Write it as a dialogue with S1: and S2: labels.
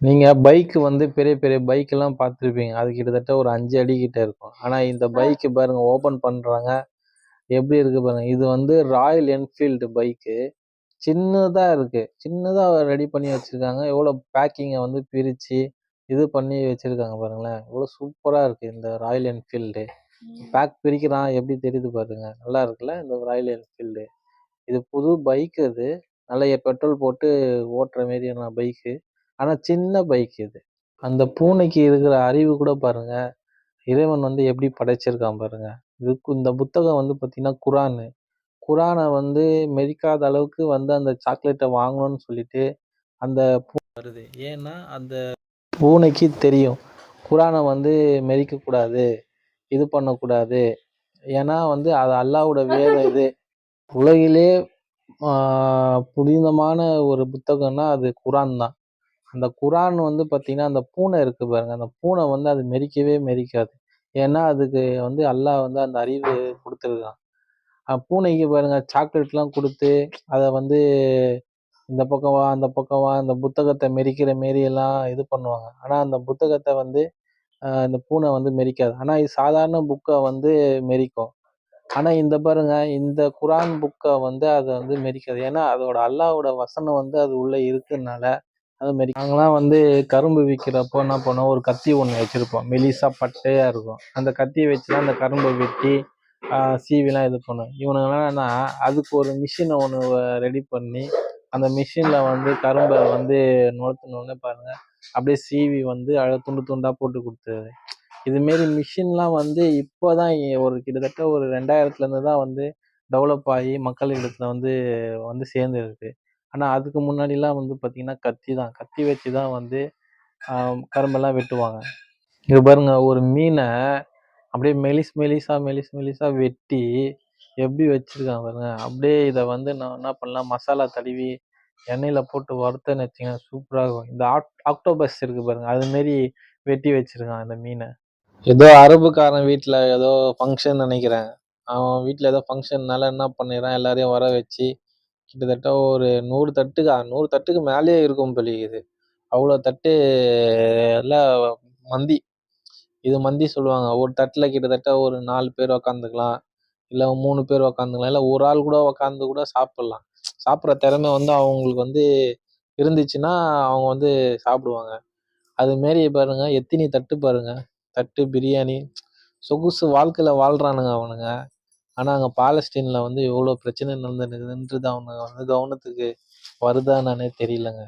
S1: நீங்க பைக் வந்து பெரிய பெரிய பைக்கெல்லாம் பார்த்துருப்பீங்க. அது கிட்டத்தட்ட ஒரு 5 அடி கிட்ட இருக்கும். ஆனா இந்த பைக் பாருங்க ஓப்பன் பண்றாங்க. எப்படி இருக்கு பாருங்க. இது வந்து ராயல் என்ஃபீல்டு பைக்கு. சின்னதா இருக்கு. சின்னதா ரெடி பண்ணி வச்சிருக்காங்க. எவ்வளோ பேக்கிங்க வந்து பிரிச்சு, இது பண்ணி வச்சிருக்காங்க பாருங்களேன். எவ்வளோ சூப்பரா இருக்கு இந்த ராயல் என்ஃபீல்டு. பேக் பிரிக்கிறான் எப்படி தெரியுது பாருங்க. நல்லா இருக்குல்ல இந்த ராயல் என்ஃபீல்டு. இது புது பைக் இது. நல்லா பெட்ரோல் போட்டு ஓட்டுற மாரியான பைக்கு. ஆனா சின்ன பைக் இது. அந்த பூனைக்கு இருக்கிற அறிவு கூட பாருங்க. இறைவன் வந்து எப்படி படைச்சிருக்கான் பாருங்க. இந்த புத்தகம் வந்து பார்த்தீங்கன்னா குரானு. குரான வந்து மெதிக்காத அளவுக்கு வந்து அந்த சாக்லேட்ட வாங்கணும்னு சொல்லிட்டு அந்த வருது. ஏன்னா அந்த பூனைக்கு தெரியும். குரான வந்து மெதிக்கக்கூடாது. இது பண்ணக்கூடாது. ஏன்னா வந்து அது அல்லாஹ்வோட வேதம் இது. உலகிலே ஆ புனிதமான ஒரு புத்தகம்னா அது குரான் தான். அந்த குரான் வந்து பார்த்தீங்கன்னா, அந்த பூனை இருக்கு பாருங்க. அந்த பூனை வந்து அது மெரிக்கவே மெரிக்காது. ஏன்னா, அதுக்கு வந்து அல்லாஹ் வந்து அந்த அறிவு குடுத்துருக்கான். பூனைக்கு பாருங்க சாக்லேட்லாம் குடுத்து, அத வந்து இந்த பக்கம் வா, அந்த பக்கம் வா, அந்த புத்தகத்த மெரிக்கிற மாரி எல்லாம் இது பண்ணுவாங்க. ஆனா, அந்த புத்தகத்த வந்து இந்த பூனை வந்து மெரிக்காது. ஆனா, இது சாதாரண புக்க வந்து மெரிக்கும். ஆனா, இந்த பாருங்க, இந்த குரான் புக்க வந்து அத வந்து மெரிக்காது. ஏன்னா, அதோட அல்லாஹ்வோட வசனம் வந்து அது உள்ள இருக்குனால அது மாரி நாங்கலாம் வந்து கரும்பு விக்கிறப்போ என்ன பண்ணுவோம், ஒரு கத்தி ஒண்ணு வச்சிருப்போம். மெலிசா பட்டையா இருக்கும். அந்த கத்திய வச்சு தான் அந்த கரும்ப வெட்டி, சீவிலாம் இது பண்ணுவோம். இவனுங்கலாம் என்னன்னா, அதுக்கு ஒரு மிஷின ஒண்ணு ரெடி பண்ணி, அந்த மிஷின்ல வந்து கரும்ப வந்து நொறுத்துனோனே பாருங்க, அப்படியே சீவி வந்து துண்டு துண்டா போட்டு குடுத்துருது. இது மாரி மிஷின்லாம் வந்து இப்பதான் ஒரு கிட்டத்தட்ட ஒரு 2000லேருந்து தான் வந்து டெவலப் ஆகி மக்களிடத்துல வந்து வந்து சேர்ந்திருக்கு. ஆனா அதுக்கு முன்னாடிலாம் வந்து பார்த்தீங்கன்னா, கத்தி தான். கத்தி வச்சு தான் வந்து அ கரும்பெல்லாம் வெட்டுவாங்க. இங்க பாருங்க ஒரு மீன அப்படியே மெலிசா வெட்டி எப்படி வச்சிருக்கான் பாருங்க. அப்படியே இத வந்து நான் என்ன பண்ணலாம், மசாலா தடவி எண்ணெயில போட்டு வறுத்தேன்னு வச்சுக்கங்க சூப்பரா இருக்கும். இந்த ஆக்டோபஸ் இருக்கு பாருங்க, அது மாரி வெட்டி வச்சிருக்கான் இந்த மீன. ஏதோ அரபுக்காரன் வீட்ல ஏதோ ஃபங்ஷன் நெனைக்கிறேன். அவன் வீட்ல ஏதோ ஃபங்ஷன்னால என்ன பண்ணிறான், எல்லாரையும் வர வச்சு, கிட்டத்தட்ட ஒரு 100 தட்டுக்கா 100 தட்டுக்கு மேலயே இருக்கும் போலிக்குது. அவ்வளோ தட்டு எல்லாம் மந்தி. இது மந்தி சொல்லுவாங்க. ஒரு தட்டுல கிட்டத்தட்ட ஒரு 4 பேர் உக்காந்துக்கலாம். இல்ல 3 பேர் உக்காந்துக்கலாம். இல்ல ஒரு ஆள் கூட உக்காந்து கூட சாப்பிடலாம். சாப்பிடுற திறமை வந்து அவங்களுக்கு வந்து இருந்துச்சுன்னா, அவங்க வந்து சாப்பிடுவாங்க. அது மாரி பாருங்க, எத்தினி தட்டு பாருங்க. தட்டு பிரியாணி, சொகுசு வாழ்க்கையில வாழ்றானுங்க அவனுங்க. ஆனா, அங்க பாலஸ்தீன்ல வந்து எவ்வளோ பிரச்சனை நடந்துன்னுக்குதுன்றது அவனுங்க வந்து கவனத்துக்கு வருதா என்னன்னே தெரியலங்க.